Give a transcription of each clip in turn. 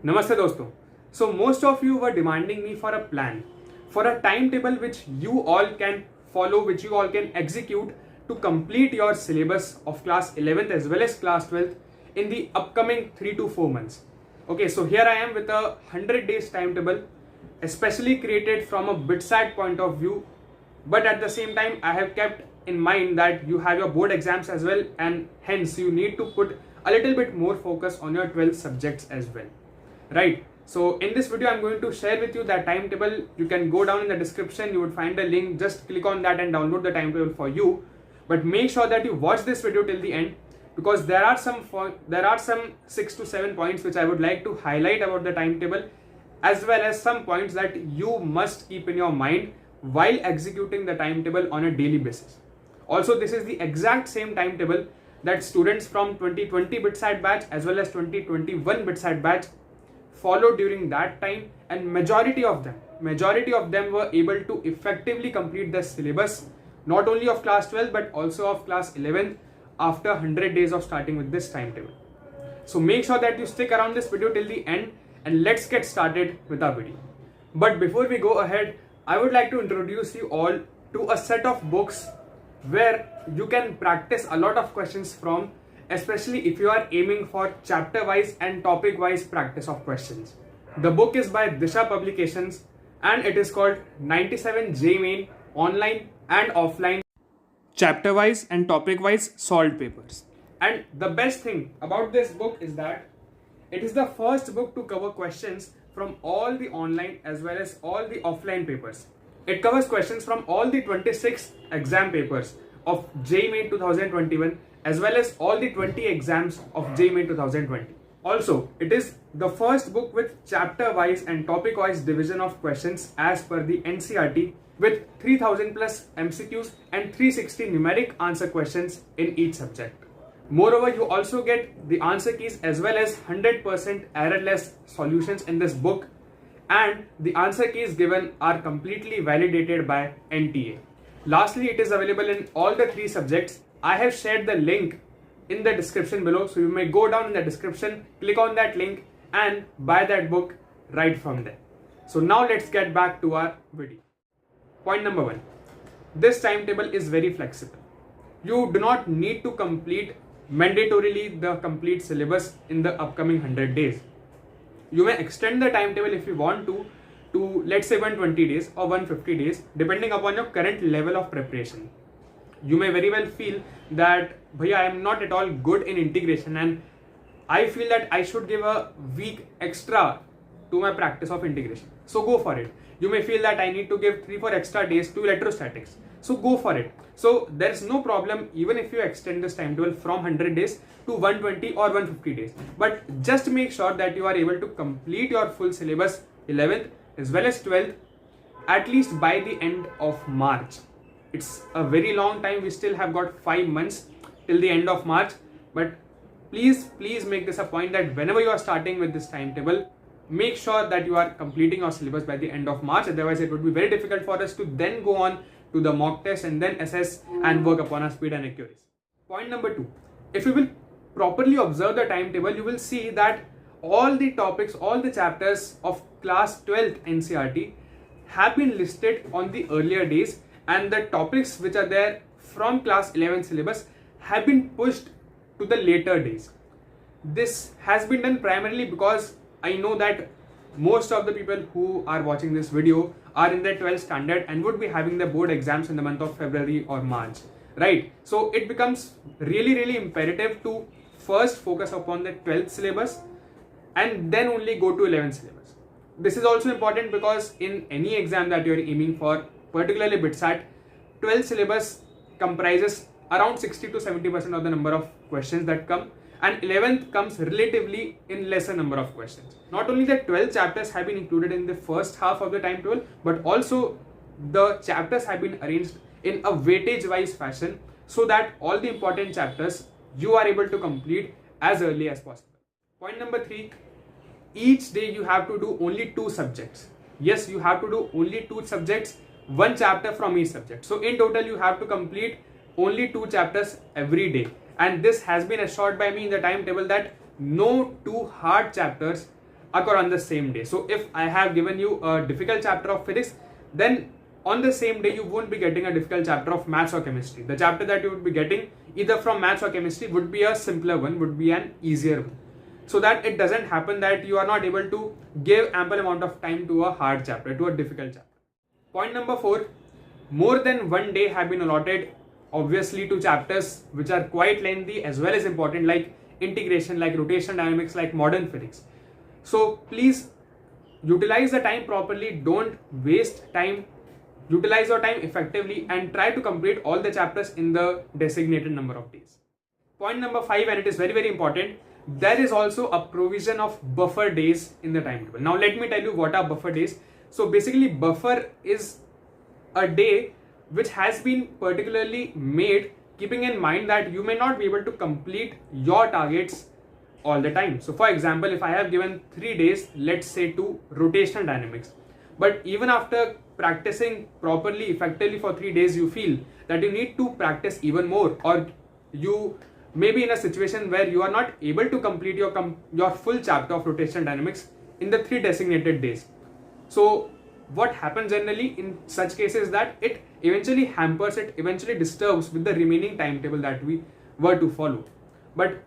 Namaste दोस्तों. So most of you were demanding me for a plan, for a timetable which you all can follow, which you all can execute to complete your syllabus of class 11th as well as class 12th in the upcoming 3 to 4 months. Okay, so here I am with a 100 days timetable, especially created from a BitSat point of view, but at the same time I have kept in mind that you have your board exams as well, and hence you need to put a little bit more focus on your 12 subjects as well. Right, so in this video I'm going to share with you that timetable. You can go down in the description, you would find a link, just click on that and download the timetable for you. But make sure that you watch this video till the end, because there are some 6 to 7 points which I would like to highlight about the timetable, as well as some points that you must keep in your mind while executing the timetable on a daily basis. Also, this is the exact same timetable that students from 2020 BitSat batch as well as 2021 BitSat batch followed during that time, and majority of them were able to effectively complete the syllabus, not only of class 12 but also of class 11 after 100 days of starting with this timetable. So make sure that you stick around this video till the end, and let's get started with our video. But before we go ahead, I would like to introduce you all to a set of books where you can practice a lot of questions from, especially if you are aiming for chapter wise and topic wise practice of questions. The book is by Disha Publications and it is called 97 JMain Online and Offline Chapter Wise and Topic Wise Solved Papers. And the best thing about this book is that it is the first book to cover questions from all the online as well as all the offline papers. It covers questions from all the 26 exam papers of JMain 2021 as well as all the 20 exams of JMain 2020. Also, it is the first book with chapter wise and topic wise division of questions as per the NCERT, with 3000 plus MCQs and 360 numeric answer questions in each subject. Moreover, you also get the answer keys as well as 100% errorless solutions in this book, and the answer keys given are completely validated by NTA. Lastly, it is available in all the 3 subjects. I have shared the link in the description below, so you may go down in the description, click on that link and buy that book right from there. So now let's get back to our video. Point number 1. This timetable is very flexible. You do not need to complete mandatorily the complete syllabus in the upcoming 100 days. You may extend the timetable if you want to let's say 120 days or 150 days, depending upon your current level of preparation. You may very well feel that bhaiya, I am not at all good in integration and I feel that I should give a week extra to my practice of integration. So go for it. You may feel that I need to give 3-4 extra days to electrostatics. So go for it. So there is no problem even if you extend this timetable from 100 days to 120 or 150 days. But just make sure that you are able to complete your full syllabus 11th as well as 12th at least by the end of March. It's a very long time. We still have got 5 months till the end of March. But please make this a point that whenever you are starting with this timetable, make sure that you are completing your syllabus by the end of March. Otherwise, it would be very difficult for us to then go on to the mock test and then assess and work upon our speed and accuracy. Point number 2. If you will properly observe the timetable, you will see that all the topics, all the chapters of class 12th NCERT have been listed on the earlier days, and the topics which are there from class 11 syllabus have been pushed to the later days. This has been done primarily because I know that most of the people who are watching this video are in their 12th standard and would be having their board exams in the month of February or March, right? So it becomes really imperative to first focus upon the 12th syllabus and then only go to 11th syllabus. This is also important because in any exam that you are aiming for, particularly BitSat, 12th syllabus comprises around 60 to 70% of the number of questions that come, and 11th comes relatively in lesser number of questions. Not only the 12 chapters have been included in the first half of the timetable, but also the chapters have been arranged in a weightage wise fashion so that all the important chapters you are able to complete as early as possible. Point number 3. Each day you have to do only 2 subjects. Yes, you have to do only 2 subjects, 1 chapter from each subject. So in total you have to complete only 2 chapters every day. And this has been assured by me in the timetable that no 2 hard chapters occur on the same day. So if I have given you a difficult chapter of physics, then on the same day you won't be getting a difficult chapter of maths or chemistry. The chapter that you would be getting either from maths or chemistry would be a simpler one, would be an easier one, so that it doesn't happen that you are not able to give ample amount of time to a hard chapter, to a difficult chapter. Point number 4, more than one day have been allotted obviously to chapters which are quite lengthy as well as important, like integration, like rotational dynamics, like modern physics. So please utilize the time properly, don't waste time, utilize your time effectively and try to complete all the chapters in the designated number of days. Point number 5, and it is very important, there is also a provision of buffer days in the timetable. Now let me tell you what are buffer days. So basically buffer is a day which has been particularly made keeping in mind that you may not be able to complete your targets all the time. So for example, if I have given 3 days, let's say to rotational dynamics, but even after practicing properly, effectively for 3 days, you feel that you need to practice even more, or you may be in a situation where you are not able to complete your full chapter of rotational dynamics in the 3 designated days. So what happens generally in such cases is that it eventually hampers, it eventually disturbs with the remaining timetable that we were to follow. But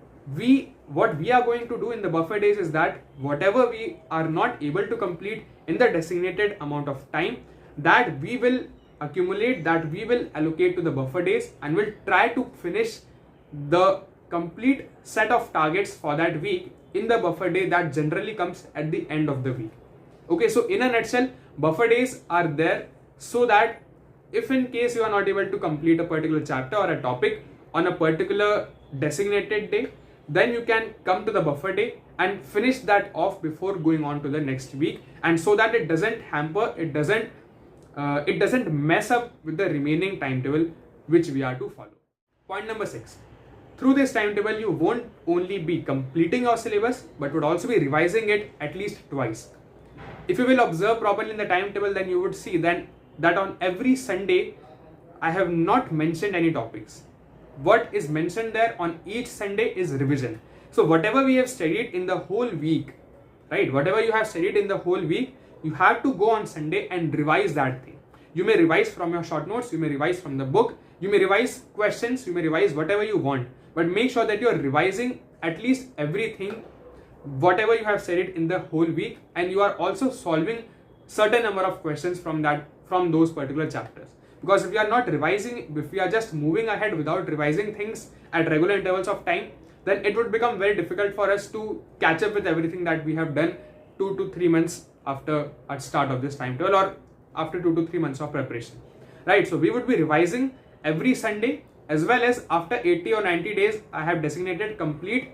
what we are going to do in the buffer days is that whatever we are not able to complete in the designated amount of time, that we will accumulate, that we will allocate to the buffer days, and will try to finish the complete set of targets for that week in the buffer day that generally comes at the end of the week. Okay, so in a nutshell, buffer days are there so that if in case you are not able to complete a particular chapter or a topic on a particular designated day, then you can come to the buffer day and finish that off before going on to the next week, and so that it doesn't hamper, it doesn't mess up with the remaining timetable which we are to follow. Point number 6, through this timetable you won't only be completing your syllabus but would also be revising it at least twice. If you will observe properly in the timetable, then you would see that on every Sunday I have not mentioned any topics. What is mentioned there on each Sunday is revision. So whatever we have studied in the whole week, right, whatever you have studied in the whole week, you have to go on Sunday and revise that thing. You may revise from your short notes, you may revise from the book, you may revise questions, you may revise whatever you want, but make sure that you are revising at least everything, whatever you have studied in the whole week, and you are also solving certain number of questions from those particular chapters. Because if we are not revising, if we are just moving ahead without revising things at regular intervals of time, then it would become very difficult for us to catch up with everything that we have done 2 to 3 months after a start of this timetable, or after 2 to 3 months of preparation, right? So we would be revising every Sunday, as well as after 80 or 90 days I have designated complete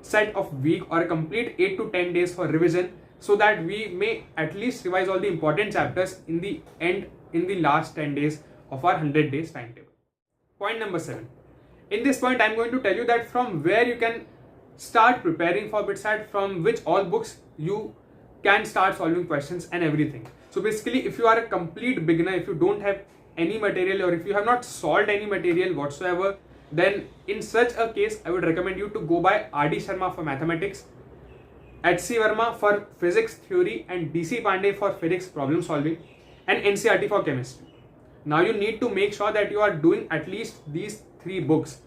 set of week or a complete 8 to 10 days for revision, so that we may at least revise all the important chapters in the end, in the last 10 days of our 100 days timetable. Point number 7. In this point, I am going to tell you that from where you can start preparing for BITSAT, from which all books you can start solving questions and everything. So basically, if you are a complete beginner, if you don't have any material, or if you have not solved any material whatsoever, then in such a case, I would recommend you to go by R.D. Sharma for mathematics, H.C. Verma for physics theory, and D.C. Pandey for physics problem solving, and NCERT for chemistry. Now you need to make sure that you are doing at least these 3 books,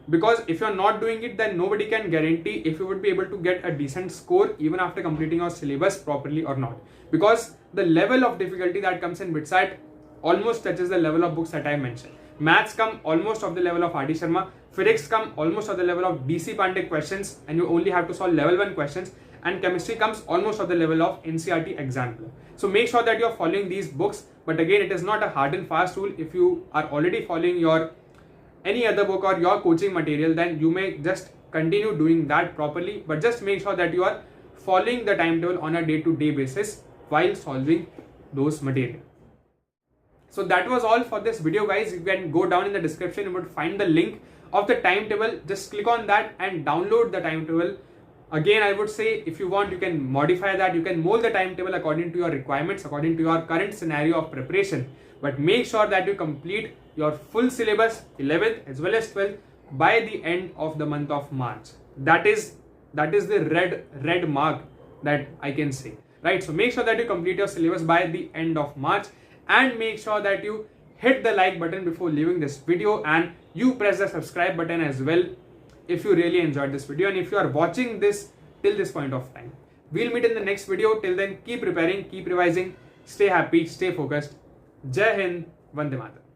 because if you are not doing it, then nobody can guarantee if you would be able to get a decent score even after completing your syllabus properly or not, because the level of difficulty that comes in BITSAT almost touches the level of books that I mentioned. Maths come almost of the level of R.D. Sharma, physics come almost of the level of D.C. Pandey questions, and you only have to solve level 1 questions, and chemistry comes almost of the level of NCERT example. So make sure that you are following these books, but again, it is not a hard and fast rule. If you are already following your any other book or your coaching material, then you may just continue doing that properly, but just make sure that you are following the timetable on a day-to-day basis while solving those material. So that was all for this video, guys. You can go down in the description, you would find the link of the timetable. Just click on that and download the timetable. Again, I would say if you want, you can modify that, you can mold the timetable according to your requirements, according to your current scenario of preparation, but make sure that you complete your full syllabus 11th as well as 12th by the end of the month of March. That is the red mark that I can say, right? So make sure that you complete your syllabus by the end of March, and make sure that you hit the like button before leaving this video, and you press the subscribe button as well if you really enjoyed this video and if you are watching this till this point of time. We'll meet in the next video. Till then, keep preparing, keep revising, stay happy, stay focused. Jai Hind, Vande Mataram.